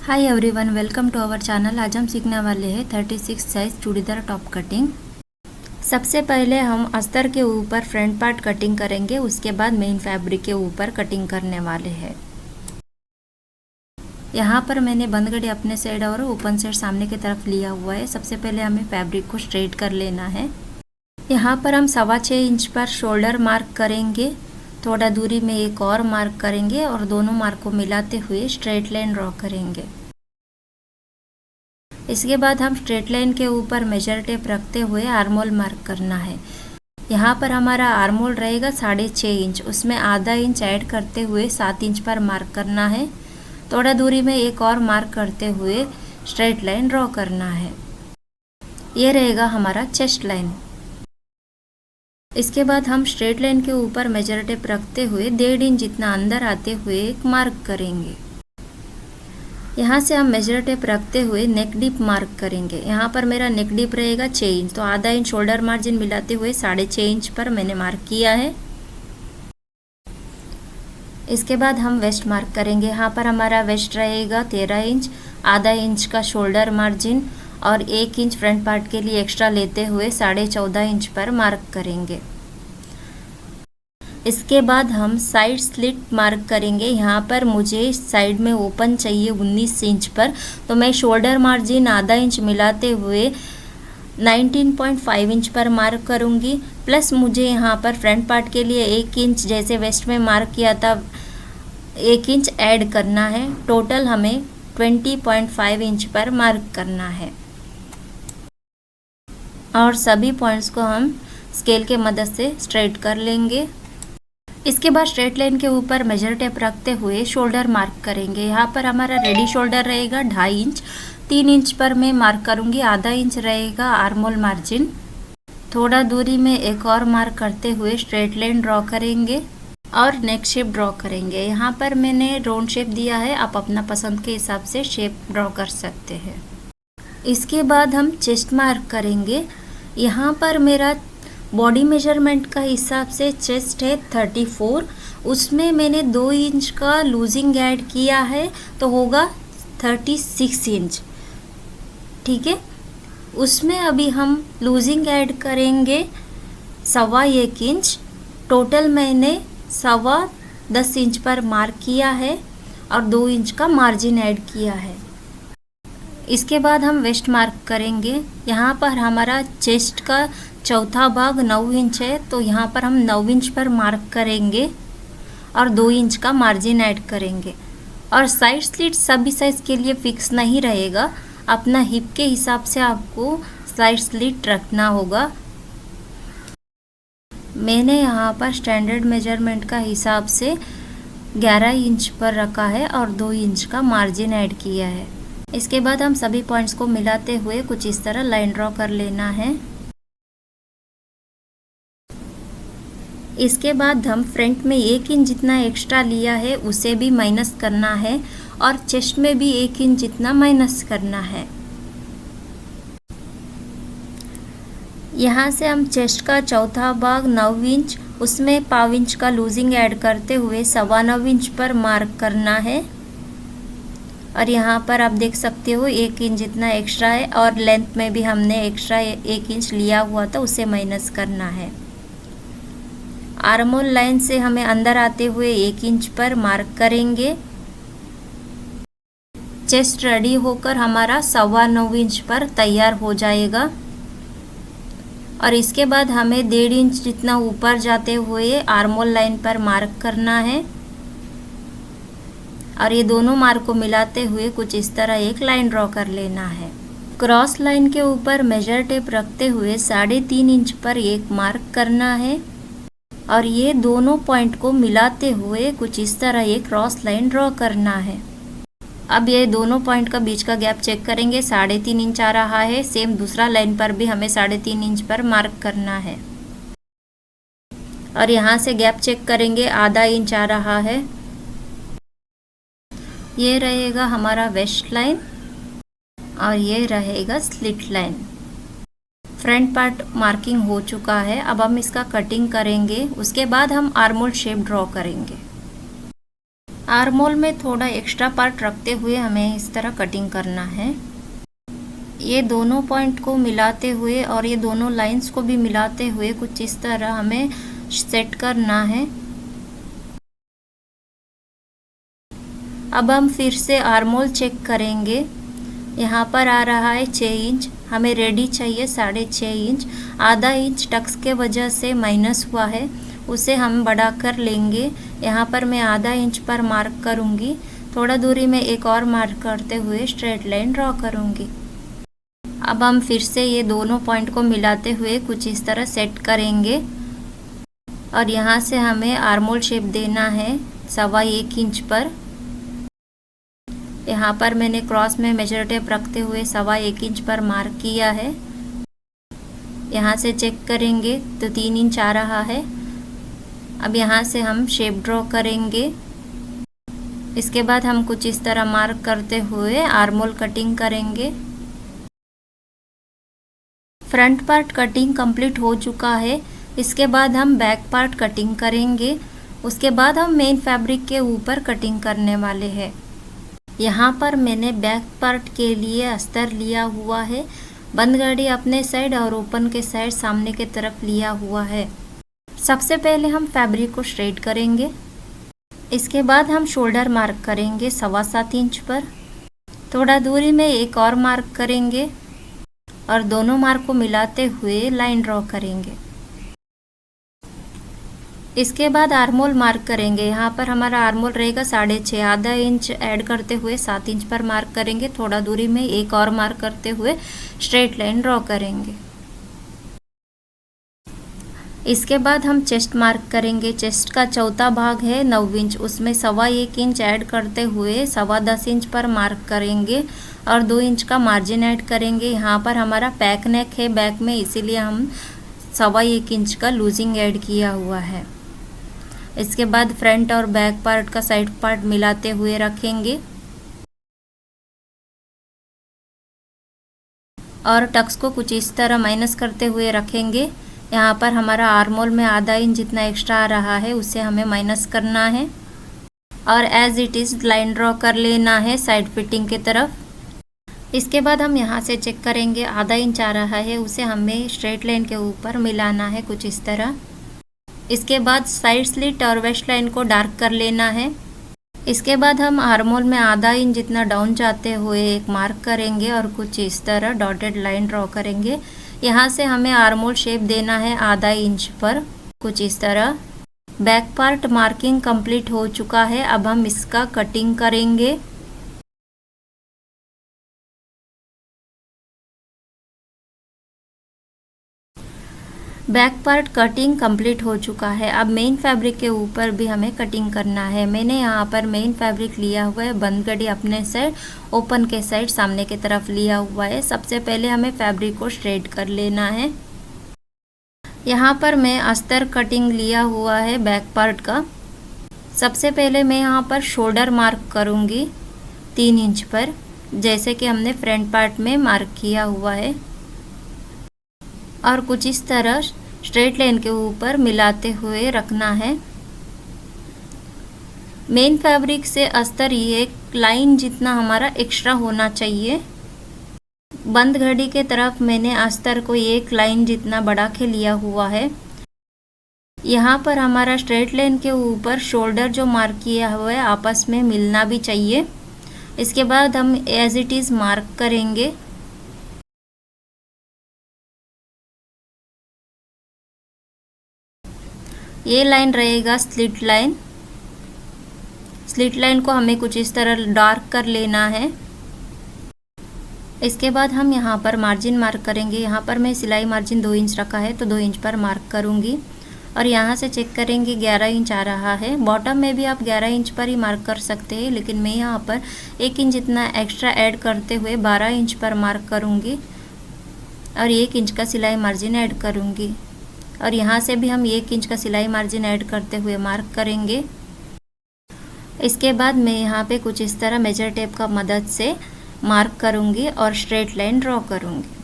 Hi everyone, welcome to our channel. आज हम सीखने वाले हैं 36 साइज चूड़ीदार टॉप कटिंग। सबसे पहले हम अस्तर के ऊपर फ्रंट पार्ट कटिंग करेंगे, उसके बाद मेन फैब्रिक के ऊपर कटिंग करने वाले हैं। यहाँ पर मैंने बंद गड़ी अपने साइड और ओपन साइड सामने की तरफ लिया हुआ है। सबसे पहले हमें फैब्रिक को स्ट्रेट कर लेना है। यहाँ पर हम 6.25 इंच पर शोल्डर मार्क करेंगे। थोड़ा दूरी में एक और मार्क करेंगे और दोनों मार्क को मिलाते हुए स्ट्रेट लाइन ड्रॉ करेंगे। इसके बाद हम स्ट्रेट लाइन के ऊपर मेजर टेप रखते हुए आर्मोल मार्क करना है। यहाँ पर हमारा आर्मोल रहेगा 6.5 इंच, उसमें आधा इंच ऐड करते हुए 7 इंच पर मार्क करना है। थोड़ा दूरी में एक और मार्क करते हुए स्ट्रेट लाइन ड्रॉ करना है। ये रहेगा हमारा चेस्ट लाइन। इसके बाद हम स्ट्रेट लाइन के ऊपर मेजर टेप रखते हुए 1.5 इंच जितना अंदर आते हुए एक मार्क करेंगे। यहाँ से हम मेजर टेप रखते हुए नेक डीप मार्क करेंगे। यहाँ पर मेरा नेक डीप रहेगा 6 इंच, तो आधा इंच शोल्डर मार्जिन मिलाते हुए 6.5 इंच पर मैंने मार्क किया है। इसके बाद हम वेस्ट मार्क करेंगे। यहाँ पर हमारा वेस्ट रहेगा 13 इंच, आधा इंच का शोल्डर मार्जिन और 1 इंच फ्रंट पार्ट के लिए एक्स्ट्रा लेते हुए 14.5 इंच पर मार्क करेंगे। इसके बाद हम साइड स्लिट मार्क करेंगे। यहाँ पर मुझे साइड में ओपन चाहिए 19 इंच पर, तो मैं शोल्डर मार्जिन आधा इंच मिलाते हुए 19.5 इंच पर मार्क करूँगी। प्लस मुझे यहाँ पर फ्रंट पार्ट के लिए 1 इंच, जैसे वेस्ट में मार्क किया था, 1 इंच ऐड करना है। टोटल हमें 20.5 इंच पर मार्क करना है और सभी पॉइंट्स को हम स्केल के मदद से स्ट्रेट कर लेंगे। इसके बाद स्ट्रेट लाइन के ऊपर मेजर टेप रखते हुए शोल्डर मार्क करेंगे। यहाँ पर हमारा रेडी शोल्डर रहेगा 2.5 इंच, 3 इंच पर मैं मार्क करूँगी। आधा इंच रहेगा आर्मोल मार्जिन। थोड़ा दूरी में एक और मार्क करते हुए स्ट्रेट लाइन ड्रॉ करेंगे और नेक शेप ड्रॉ करेंगे। यहाँ पर मैंने राउंड शेप दिया है, आप अपना पसंद के हिसाब से शेप ड्रॉ कर सकते हैं। इसके बाद हम चेस्ट मार्क करेंगे। यहाँ पर मेरा बॉडी मेजरमेंट का हिसाब से चेस्ट है 34, उसमें मैंने 2 इंच का लूजिंग ऐड किया है, तो होगा 36 इंच। ठीक है, उसमें अभी हम लूजिंग ऐड करेंगे 1.25 इंच। टोटल मैंने 10.25 इंच पर मार्क किया है और 2 इंच का मार्जिन ऐड किया है। इसके बाद हम वेस्ट मार्क करेंगे। यहाँ पर हमारा चेस्ट का चौथा भाग 9 इंच है, तो यहाँ पर हम 9 इंच पर मार्क करेंगे और 2 इंच का मार्जिन ऐड करेंगे। और साइड स्लिट सभी साइज के लिए फिक्स नहीं रहेगा, अपना हिप के हिसाब से आपको साइड स्लिट रखना होगा। मैंने यहाँ पर स्टैंडर्ड मेजरमेंट का हिसाब से 11 इंच पर रखा है और 2 इंच का मार्जिन ऐड किया है। इसके बाद हम सभी पॉइंट्स को मिलाते हुए कुछ इस तरह लाइन ड्रॉ कर लेना है। इसके बाद हम फ्रंट में 1 इंच जितना एक्स्ट्रा लिया है उसे भी माइनस करना है और चेस्ट में भी 1 इंच जितना माइनस करना है। यहाँ से हम चेस्ट का चौथा भाग 9 इंच, उसमें 0.5 इंच का लूजिंग ऐड करते हुए 9.25 इंच पर मार्क करना है। और यहाँ पर आप देख सकते हो 1 इंच जितना एक्स्ट्रा है और लेंथ में भी हमने एक्स्ट्रा 1 इंच लिया हुआ था, उसे माइनस करना है। आर्मोल लाइन से हमें अंदर आते हुए 1 इंच पर मार्क करेंगे। चेस्ट रेडी होकर हमारा 9.25 इंच पर तैयार हो जाएगा। और इसके बाद हमें 1.5 इंच जितना ऊपर जाते हुए आर्मोल लाइन पर मार्क करना है और ये दोनों मार्क को मिलाते हुए कुछ इस तरह एक लाइन ड्रॉ कर लेना है। क्रॉस लाइन के ऊपर मेजर टेप रखते हुए 3.5 इंच पर एक मार्क करना है और ये दोनों पॉइंट को मिलाते हुए कुछ इस तरह एक क्रॉस लाइन ड्रॉ करना है। अब ये दोनों पॉइंट का बीच का गैप चेक करेंगे, 3.5 इंच आ रहा है। सेम दूसरा लाइन पर भी हमें 3.5 इंच पर मार्क करना है और यहाँ से गैप चेक करेंगे, आधा इंच आ रहा है। ये रहेगा हमारा वेस्ट लाइन और ये रहेगा slit line. Front part marking हो चुका है, अब हम इसका कटिंग करेंगे। उसके बाद हम आर्मोल शेप ड्रॉ करेंगे। आर्मोल में थोड़ा एक्स्ट्रा पार्ट रखते हुए हमें इस तरह कटिंग करना है। ये दोनों पॉइंट को मिलाते हुए और ये दोनों लाइंस को भी मिलाते हुए कुछ इस तरह हमें सेट करना है। अब हम फिर से आर्मोल चेक करेंगे। यहाँ पर आ रहा है 6 इंच, हमें रेडी चाहिए 6.5 इंच। आधा इंच टक्स के वजह से माइनस हुआ है, उसे हम बढ़ा कर लेंगे। यहाँ पर मैं आधा इंच पर मार्क करूँगी। थोड़ा दूरी में एक और मार्क करते हुए स्ट्रेट लाइन ड्रॉ करूँगी। अब हम फिर से ये दोनों पॉइंट को मिलाते हुए कुछ इस तरह सेट करेंगे और यहाँ से हमें आर्मोल शेप देना है 1.25 इंच पर। यहाँ पर मैंने क्रॉस में मेजर टेप रखते हुए 1.25 इंच पर मार्क किया है। यहाँ से चेक करेंगे तो 3 इंच आ रहा है। अब यहाँ से हम शेप ड्रॉ करेंगे। इसके बाद हम कुछ इस तरह मार्क करते हुए आर्मोल कटिंग करेंगे। फ्रंट पार्ट कटिंग कंप्लीट हो चुका है। इसके बाद हम बैक पार्ट कटिंग करेंगे। उसके बाद हम मेन फैब्रिक के ऊपर कटिंग करने वाले हैं। यहाँ पर मैंने बैक पार्ट के लिए अस्तर लिया हुआ है। बंद गाड़ी अपने साइड और ओपन के साइड सामने की तरफ लिया हुआ है। सबसे पहले हम फैब्रिक को स्ट्रेट करेंगे। इसके बाद हम शोल्डर मार्क करेंगे 7.25 इंच पर। थोड़ा दूरी में एक और मार्क करेंगे और दोनों मार्क को मिलाते हुए लाइन ड्रॉ करेंगे। इसके बाद आर्मोल मार्क करेंगे। यहाँ पर हमारा आर्मोल रहेगा 6.5, आधा इंच ऐड करते हुए 7 इंच पर मार्क करेंगे। थोड़ा दूरी में एक और मार्क करते हुए स्ट्रेट लाइन ड्रॉ करेंगे। इसके बाद हम चेस्ट मार्क करेंगे। चेस्ट का चौथा भाग है 9 इंच, उसमें 1.25 इंच ऐड करते हुए 10.25 इंच पर मार्क करेंगे और 2 इंच का मार्जिन ऐड करेंगे। यहाँ पर हमारा पैक नेक है बैक में, इसीलिए हम 1.25 इंच का लूजिंग ऐड किया हुआ है। इसके बाद फ्रंट और बैक पार्ट का साइड पार्ट मिलाते हुए रखेंगे और टक्स को कुछ इस तरह माइनस करते हुए रखेंगे। यहाँ पर हमारा आर्मोल में आधा इंच जितना एक्स्ट्रा आ रहा है, उसे हमें माइनस करना है और as it is line draw कर लेना है साइड फिटिंग की तरफ। इसके बाद हम यहाँ से चेक करेंगे, आधा इंच आ रहा है, उसे हमें स्ट्रेट लाइन के ऊपर मिलाना है कुछ इस तरह। इसके बाद साइड स्लिट और वेस्ट लाइन को डार्क कर लेना है। इसके बाद हम आर्मोल में आधा इंच जितना डाउन जाते हुए एक मार्क करेंगे और कुछ इस तरह डॉटेड लाइन ड्रॉ करेंगे। यहाँ से हमें आर्मोल शेप देना है आधा इंच पर कुछ इस तरह। बैक पार्ट मार्किंग कंप्लीट हो चुका है। अब हम इसका कटिंग करेंगे। बैक पार्ट कटिंग कंप्लीट हो चुका है। अब मेन फैब्रिक के ऊपर भी हमें कटिंग करना है। मैंने यहाँ पर मेन फैब्रिक लिया हुआ है बंद गड़ी अपने साइड, ओपन के साइड सामने की तरफ लिया हुआ है। सबसे पहले हमें फैब्रिक को स्ट्रेट कर लेना है। यहाँ पर मैं अस्तर कटिंग लिया हुआ है बैक पार्ट का। सबसे पहले मैं यहाँ पर शोल्डर मार्क करूँगी 3 इंच पर, जैसे कि हमने फ्रंट पार्ट में मार्क किया हुआ है और कुछ इस तरह स्ट्रेट लाइन के ऊपर मिलाते हुए रखना है। मेन फैब्रिक से अस्तर ये एक लाइन जितना हमारा एक्स्ट्रा होना चाहिए। बंद घड़ी के तरफ मैंने अस्तर को एक लाइन जितना बढ़ा के लिया हुआ है। यहाँ पर हमारा स्ट्रेट लाइन के ऊपर शोल्डर जो मार्क किया हुआ है आपस में मिलना भी चाहिए। इसके बाद हम एज इट इज़ मार्क करेंगे। ये लाइन रहेगा स्लिट लाइन। स्लिट लाइन को हमें कुछ इस तरह डार्क कर लेना है। इसके बाद हम यहाँ पर मार्जिन मार्क करेंगे। यहाँ पर मैं सिलाई मार्जिन 2 इंच रखा है तो 2 इंच पर मार्क करूँगी और यहाँ से चेक करेंगे 11 इंच आ रहा है। बॉटम में भी आप 11 इंच पर ही मार्क कर सकते हैं, लेकिन मैं यहाँ पर 1 इंच इतना एक्स्ट्रा ऐड करते हुए 12 इंच पर मार्क करूँगी और 1 इंच का सिलाई मार्जिन ऐड करूँगी और यहाँ से भी हम 1 इंच का सिलाई मार्जिन ऐड करते हुए मार्क करेंगे। इसके बाद मैं यहाँ पे कुछ इस तरह मेजर टेप का मदद से मार्क करूँगी और स्ट्रेट लाइन ड्रॉ करूँगी।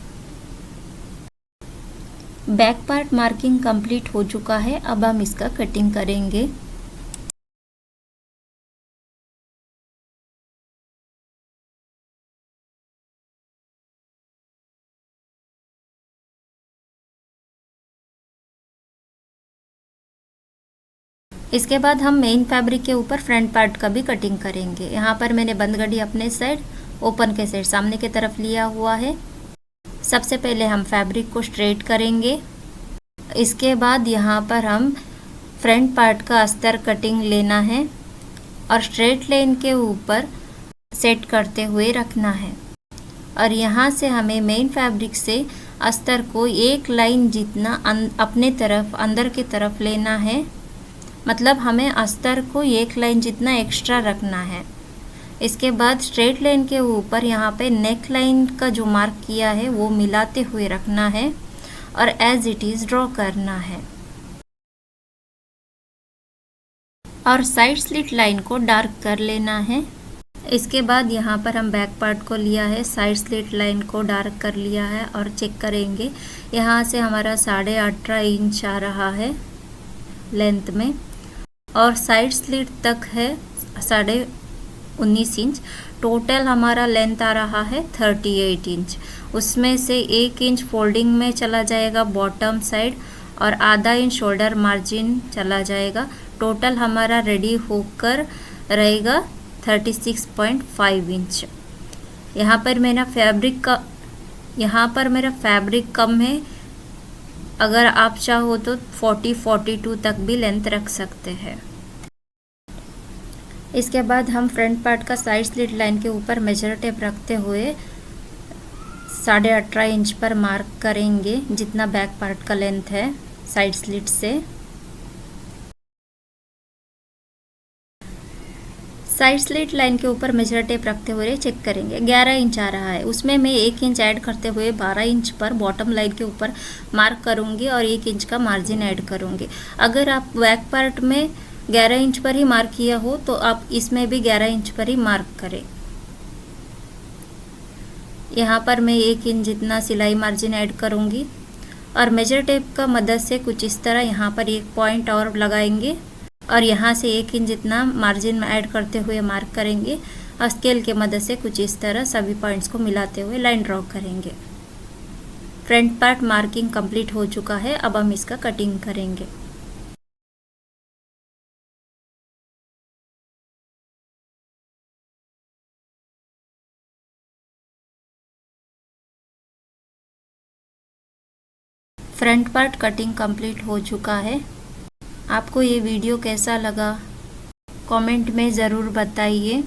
बैक पार्ट मार्किंग कंप्लीट हो चुका है। अब हम इसका कटिंग करेंगे। इसके बाद हम मेन फैब्रिक के ऊपर फ्रंट पार्ट का भी कटिंग करेंगे। यहाँ पर मैंने बंद गड़ी अपने साइड, ओपन के साइड सामने की तरफ लिया हुआ है। सबसे पहले हम फैब्रिक को स्ट्रेट करेंगे। इसके बाद यहाँ पर हम फ्रंट पार्ट का अस्तर कटिंग लेना है और स्ट्रेट लाइन के ऊपर सेट करते हुए रखना है। और यहाँ से हमें मेन फैब्रिक से अस्तर को एक लाइन जितना अपने तरफ अंदर की तरफ लेना है, मतलब हमें अस्तर को एक लाइन जितना एक्स्ट्रा रखना है। इसके बाद स्ट्रेट लाइन के ऊपर यहाँ पे नेक लाइन का जो मार्क किया है वो मिलाते हुए रखना है और एज इट इज़ ड्रॉ करना है। और साइड स्लिट लाइन को डार्क कर लेना है। इसके बाद यहाँ पर हम बैक पार्ट को लिया है, साइड स्लिट लाइन को डार्क कर लिया है और चेक करेंगे। यहाँ से हमारा 18.5 इंच आ रहा है लेंथ में और साइड स्लिट तक है 19.5 इंच। टोटल हमारा लेंथ आ रहा है 38 इंच। उसमें से 1 इंच फोल्डिंग में चला जाएगा बॉटम साइड और आधा इंच शोल्डर मार्जिन चला जाएगा। टोटल हमारा रेडी होकर रहेगा 36.5 इंच। यहाँ पर मेरा फैब्रिक कम है, अगर आप चाहो तो 40-42 तक भी लेंथ रख सकते हैं। इसके बाद हम फ्रंट पार्ट का साइड स्लिट लाइन के ऊपर मेजर टेप रखते हुए 18.5 इंच पर मार्क करेंगे, जितना बैक पार्ट का लेंथ है साइड स्लिट से। साइड स्लिट लाइन के ऊपर मेजर टेप रखते हुए चेक करेंगे। 11 इंच आ रहा है, उसमें मैं 1 इंच ऐड करते हुए 12 इंच पर बॉटम लाइन के ऊपर मार्क करूंगी और 1 इंच का मार्जिन ऐड करूंगी। अगर आप बैक पार्ट में 11 इंच पर ही मार्क किया हो तो आप इसमें भी 11 इंच पर ही मार्क करें। यहाँ पर मैं 1 इंच जितना सिलाई मार्जिन ऐड करूंगी और मेजर टेप का मदद से कुछ इस तरह यहाँ पर एक पॉइंट और लगाएंगे और यहाँ से 1 इंच जितना मार्जिन ऐड करते हुए मार्क करेंगे और स्केल के मदद से कुछ इस तरह सभी पॉइंट्स को मिलाते हुए लाइन ड्रॉ करेंगे। फ्रंट पार्ट मार्किंग कंप्लीट हो चुका है, अब हम इसका कटिंग करेंगे। फ्रंट पार्ट कटिंग कंप्लीट हो चुका है। आपको ये वीडियो कैसा लगा कमेंट में ज़रूर बताइए।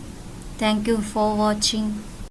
Thank you for watching.